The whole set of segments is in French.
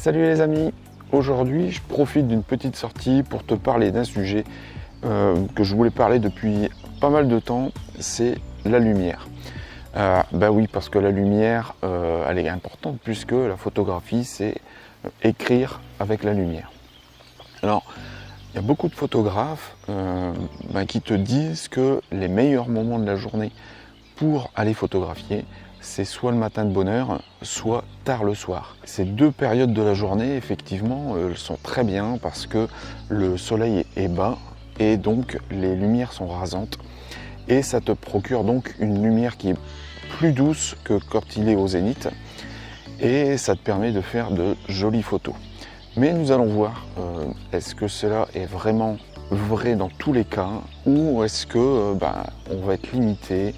Salut les amis, aujourd'hui je profite d'une petite sortie pour te parler d'un sujet que je voulais parler depuis pas mal de temps, c'est la lumière. Oui, parce que la lumière elle est importante puisque la photographie c'est écrire avec la lumière. Alors il y a beaucoup de photographes qui te disent que les meilleurs moments de la journée pour aller photographier, c'est soit le matin de bonne heure, soit tard le soir. Ces deux périodes de la journée, effectivement, elles sont très bien parce que le soleil est bas et donc les lumières sont rasantes et ça te procure donc une lumière qui est plus douce que quand il est au zénith et ça te permet de faire de jolies photos. Mais nous allons voir, est-ce que cela est vraiment vrai dans tous les cas ou est-ce que on va être limité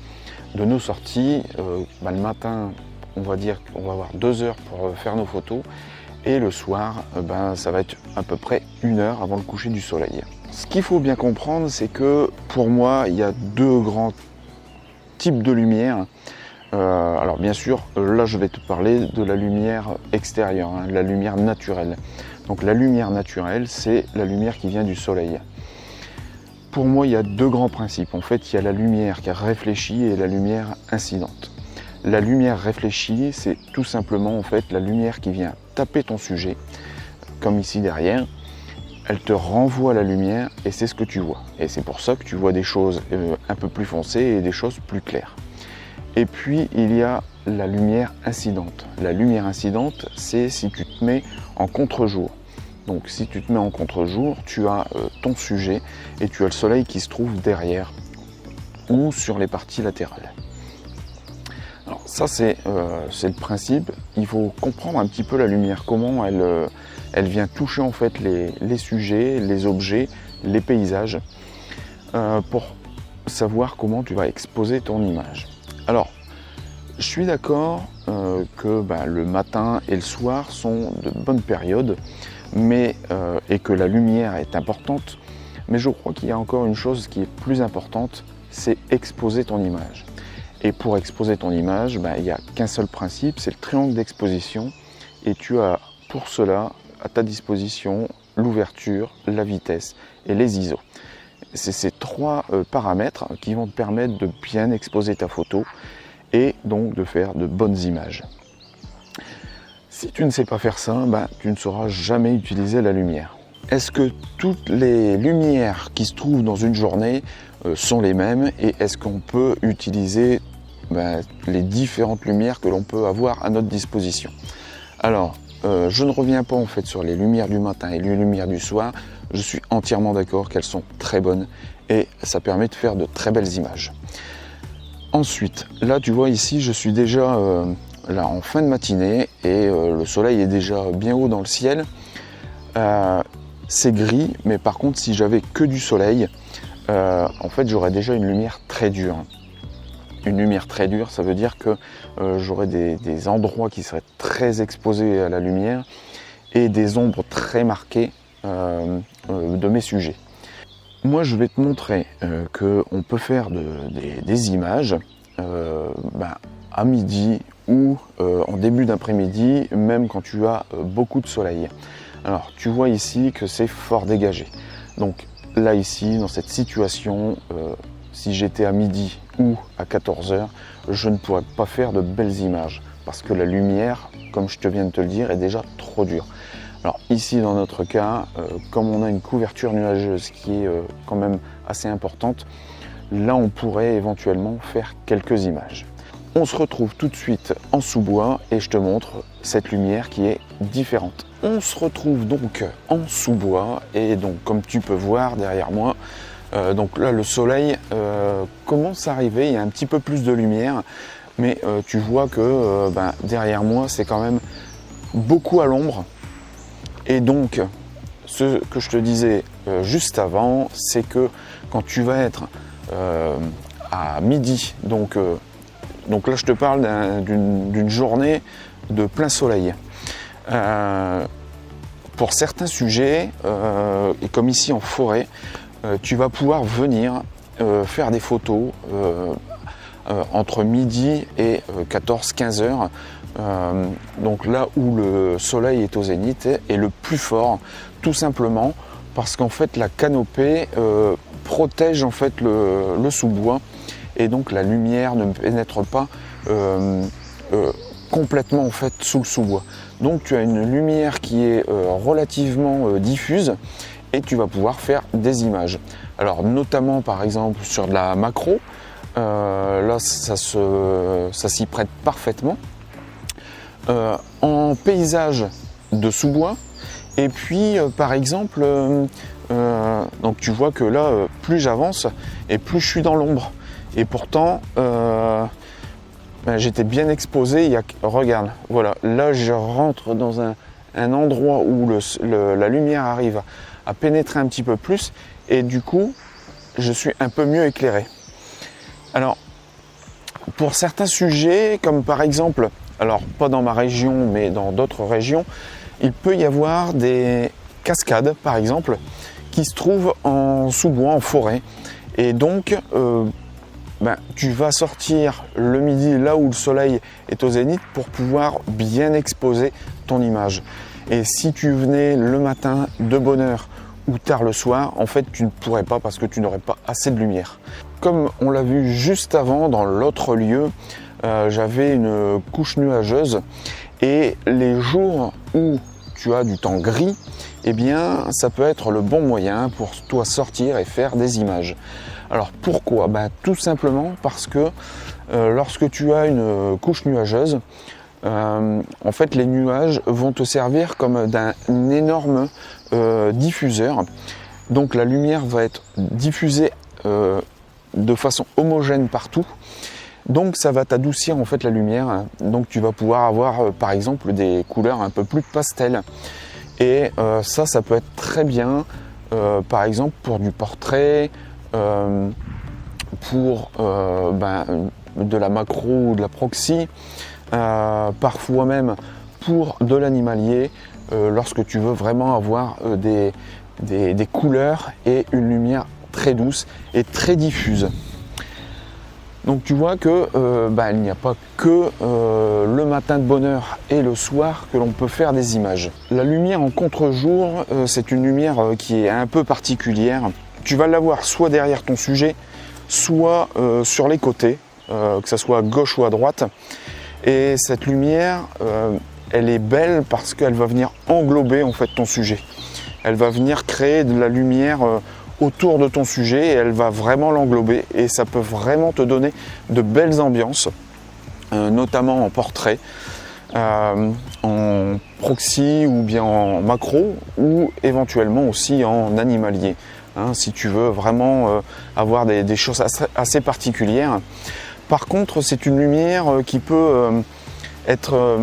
de nos sorties. Le matin, on va dire qu'on va avoir 2 heures pour faire nos photos et le soir, ça va être à peu près 1 heure avant le coucher du soleil. Ce qu'il faut bien comprendre, c'est que pour moi, il y a deux grands types de lumière. Alors bien sûr, là je vais te parler de la lumière extérieure, la lumière naturelle. Donc la lumière naturelle, c'est la lumière qui vient du soleil. Pour moi, il y a deux grands principes. En fait, il y a la lumière qui est réfléchie et la lumière incidente. La lumière réfléchie, c'est tout simplement en fait la lumière qui vient taper ton sujet, comme ici derrière. Elle te renvoie la lumière et c'est ce que tu vois. Et c'est pour ça que tu vois des choses un peu plus foncées et des choses plus claires. Et puis, il y a la lumière incidente. La lumière incidente, c'est si tu te mets en contre-jour. Donc si tu te mets en contre-jour, tu as ton sujet et tu as le soleil qui se trouve derrière ou sur les parties latérales. Alors ça c'est le principe, il faut comprendre un petit peu la lumière, comment elle vient toucher en fait les sujets, les objets, les paysages pour savoir comment tu vas exposer ton image. Alors je suis d'accord que le matin et le soir sont de bonnes périodes, et que la lumière est importante, mais je crois qu'il y a encore une chose qui est plus importante, c'est exposer ton image. Et pour exposer ton image, il n'y a qu'un seul principe, c'est le triangle d'exposition, et tu as pour cela à ta disposition l'ouverture, la vitesse et les ISO. C'est ces trois paramètres qui vont te permettre de bien exposer ta photo et donc de faire de bonnes images. Si tu ne sais pas faire ça, tu ne sauras jamais utiliser la lumière. Est-ce que toutes les lumières qui se trouvent dans une journée sont les mêmes et est-ce qu'on peut utiliser les différentes lumières que l'on peut avoir à notre disposition? Alors, je ne reviens pas en fait sur les lumières du matin et les lumières du soir. Je suis entièrement d'accord qu'elles sont très bonnes et ça permet de faire de très belles images. Ensuite, là tu vois ici, je suis déjà là en fin de matinée et le soleil est déjà bien haut dans le ciel. C'est gris, mais par contre si j'avais que du soleil, en fait j'aurais déjà une lumière très dure. Une lumière très dure, ça veut dire que j'aurais des endroits qui seraient très exposés à la lumière et des ombres très marquées de mes sujets. Moi je vais te montrer qu'on peut faire des images à midi ou en début d'après-midi, même quand tu as beaucoup de soleil. Alors tu vois ici que c'est fort dégagé. Donc là ici, dans cette situation, si j'étais à midi ou à 14 h, je ne pourrais pas faire de belles images parce que la lumière, comme je te viens de te le dire, est déjà trop dure. Alors ici dans notre cas, comme on a une couverture nuageuse qui est quand même assez importante, là on pourrait éventuellement faire quelques images. On se retrouve tout de suite en sous-bois et je te montre cette lumière qui est différente. On se retrouve donc en sous-bois et donc comme tu peux voir derrière moi, donc là le soleil commence à arriver, il y a un petit peu plus de lumière, mais tu vois que derrière moi c'est quand même beaucoup à l'ombre. Et donc ce que je te disais juste avant, c'est que quand tu vas être à midi, donc là je te parle d'une journée de plein soleil. Pour certains sujets, et comme ici en forêt, tu vas pouvoir venir faire des photos entre midi et 14-15 heures donc là où le soleil est au zénith, est le plus fort, tout simplement parce qu'en fait la canopée protège en fait le sous-bois, et donc la lumière ne pénètre pas complètement en fait sous le sous-bois. Donc tu as une lumière qui est relativement diffuse, et tu vas pouvoir faire des images. Alors notamment par exemple sur de la macro, là ça s'y prête parfaitement. En paysage de sous-bois, et puis par exemple, donc tu vois que là plus j'avance et plus je suis dans l'ombre, et pourtant j'étais bien exposé. Regarde, voilà, là je rentre dans un endroit où la lumière arrive à pénétrer un petit peu plus, et du coup je suis un peu mieux éclairé. Alors pour certains sujets, comme par exemple, alors pas dans ma région mais dans d'autres régions, il peut y avoir des cascades par exemple qui se trouvent en sous-bois, en forêt, et donc tu vas sortir le midi là où le soleil est au zénith pour pouvoir bien exposer ton image. Et si tu venais le matin de bonne heure ou tard le soir, en fait tu ne pourrais pas, parce que tu n'aurais pas assez de lumière. Comme on l'a vu juste avant dans l'autre lieu, j'avais une couche nuageuse, et les jours où tu as du temps gris, eh bien ça peut être le bon moyen pour toi sortir et faire des images. Alors pourquoi ? Tout simplement parce que lorsque tu as une couche nuageuse, en fait les nuages vont te servir comme d'un énorme diffuseur. Donc la lumière va être diffusée de façon homogène partout. Donc ça va t'adoucir en fait la lumière. Donc tu vas pouvoir avoir par exemple des couleurs un peu plus pastel. Et ça peut être très bien par exemple pour du portrait, pour de la macro ou de la proxy, parfois même pour de l'animalier, lorsque tu veux vraiment avoir des couleurs et une lumière très douce et très diffuse. Donc tu vois que il n'y a pas que le matin de bonne heure et le soir que l'on peut faire des images. La lumière en contre-jour, c'est une lumière qui est un peu particulière. Tu vas l'avoir soit derrière ton sujet, soit sur les côtés, que ce soit à gauche ou à droite. Et cette lumière, elle est belle parce qu'elle va venir englober en fait ton sujet. Elle va venir créer de la lumière autour de ton sujet, et elle va vraiment l'englober, et ça peut vraiment te donner de belles ambiances, notamment en portrait, en proxy ou bien en macro, ou éventuellement aussi en animalier, si tu veux vraiment avoir des choses assez particulières. Par contre, c'est une lumière qui peut être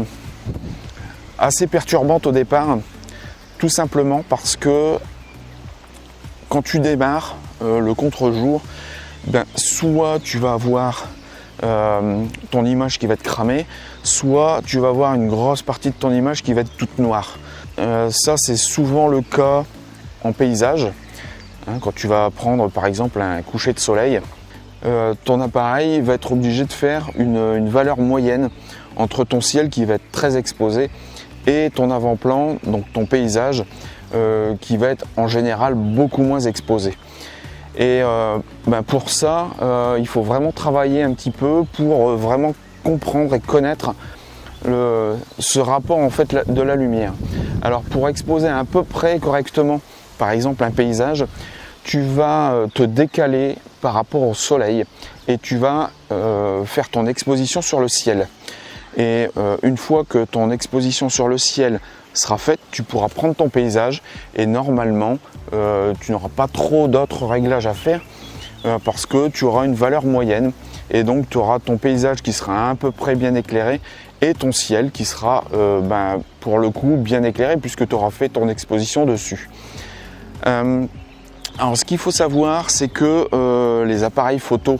assez perturbante au départ, tout simplement parce que quand tu démarres le contre-jour, soit tu vas avoir ton image qui va être cramée, soit tu vas avoir une grosse partie de ton image qui va être toute noire. Ça, c'est souvent le cas en paysage. Quand tu vas prendre par exemple un coucher de soleil, ton appareil va être obligé de faire une valeur moyenne entre ton ciel qui va être très exposé et ton avant-plan, donc ton paysage, qui va être en général beaucoup moins exposé. Et pour ça, il faut vraiment travailler un petit peu pour vraiment comprendre et connaître ce rapport en fait de la lumière. Alors pour exposer à peu près correctement, par exemple un paysage, tu vas te décaler par rapport au soleil et tu vas faire ton exposition sur le ciel. Et une fois que ton exposition sur le ciel sera faite, tu pourras prendre ton paysage, et normalement tu n'auras pas trop d'autres réglages à faire parce que tu auras une valeur moyenne, et donc tu auras ton paysage qui sera à peu près bien éclairé et ton ciel qui sera pour le coup bien éclairé puisque tu auras fait ton exposition dessus. Alors ce qu'il faut savoir, c'est que les appareils photo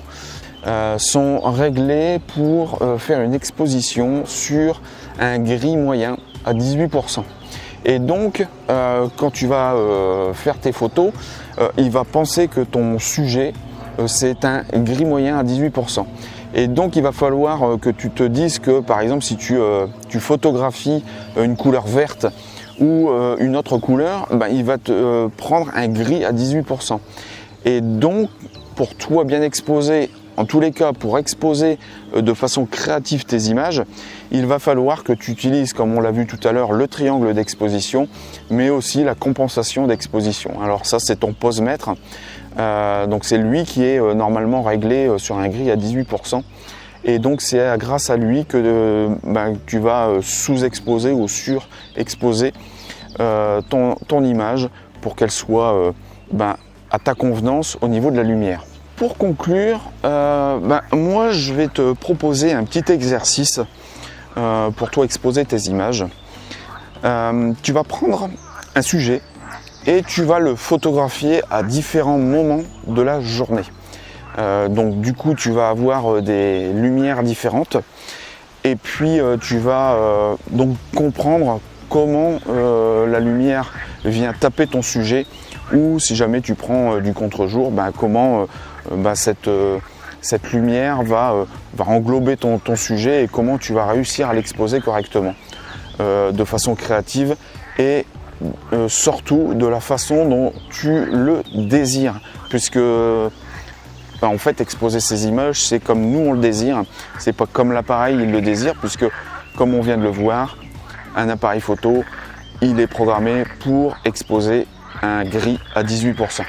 sont réglés pour faire une exposition sur un gris moyen à 18%. Et donc quand tu vas faire tes photos, il va penser que ton sujet c'est un gris moyen à 18%. Et donc il va falloir que tu te dises que par exemple si tu photographies une couleur verte ou une autre couleur, il va te prendre un gris à 18%. Et donc pour toi bien exposer, en tous les cas pour exposer de façon créative tes images, il va falloir que tu utilises, comme on l'a vu tout à l'heure, le triangle d'exposition, mais aussi la compensation d'exposition. Alors ça c'est ton pose-mètre, donc c'est lui qui est normalement réglé sur un gris à 18%. Et donc c'est grâce à lui que tu vas sous-exposer ou surexposer ton image pour qu'elle soit à ta convenance au niveau de la lumière. Pour conclure, moi je vais te proposer un petit exercice pour toi exposer tes images. Tu vas prendre un sujet et tu vas le photographier à différents moments de la journée. Donc du coup tu vas avoir des lumières différentes et puis tu vas donc comprendre comment la lumière vient taper ton sujet, ou si jamais tu prends du contre-jour, comment cette lumière va englober ton sujet et comment tu vas réussir à l'exposer correctement de façon créative et surtout de la façon dont tu le désires, puisque en fait exposer ces images c'est comme nous on le désire, c'est pas comme l'appareil il le désire, puisque comme on vient de le voir, un appareil photo il est programmé pour exposer un gris à 18%.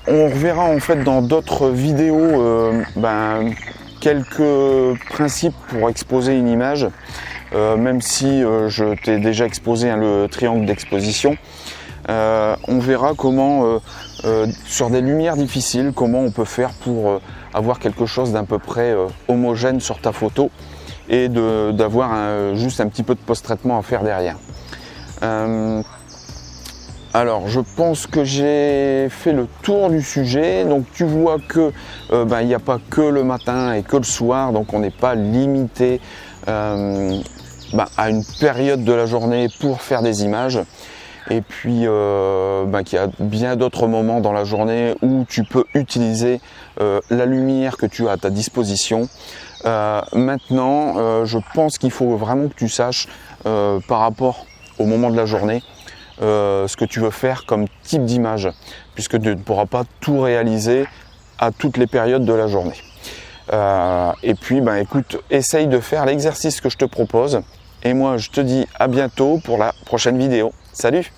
On reverra en fait dans d'autres vidéos quelques principes pour exposer une image, même si je t'ai déjà exposé le triangle d'exposition. On verra comment sur des lumières difficiles, comment on peut faire pour avoir quelque chose d'à peu près homogène sur ta photo et d'avoir juste un petit peu de post-traitement à faire derrière. Alors je pense que j'ai fait le tour du sujet. Donc tu vois que il n'y a pas que le matin et que le soir, donc on n'est pas limité à une période de la journée pour faire des images. Et puis qu'il y a bien d'autres moments dans la journée où tu peux utiliser la lumière que tu as à ta disposition. Maintenant, je pense qu'il faut vraiment que tu saches par rapport au moment de la journée ce que tu veux faire comme type d'image, puisque tu ne pourras pas tout réaliser à toutes les périodes de la journée. Et puis écoute, essaye de faire l'exercice que je te propose, et moi je te dis à bientôt pour la prochaine vidéo. Salut!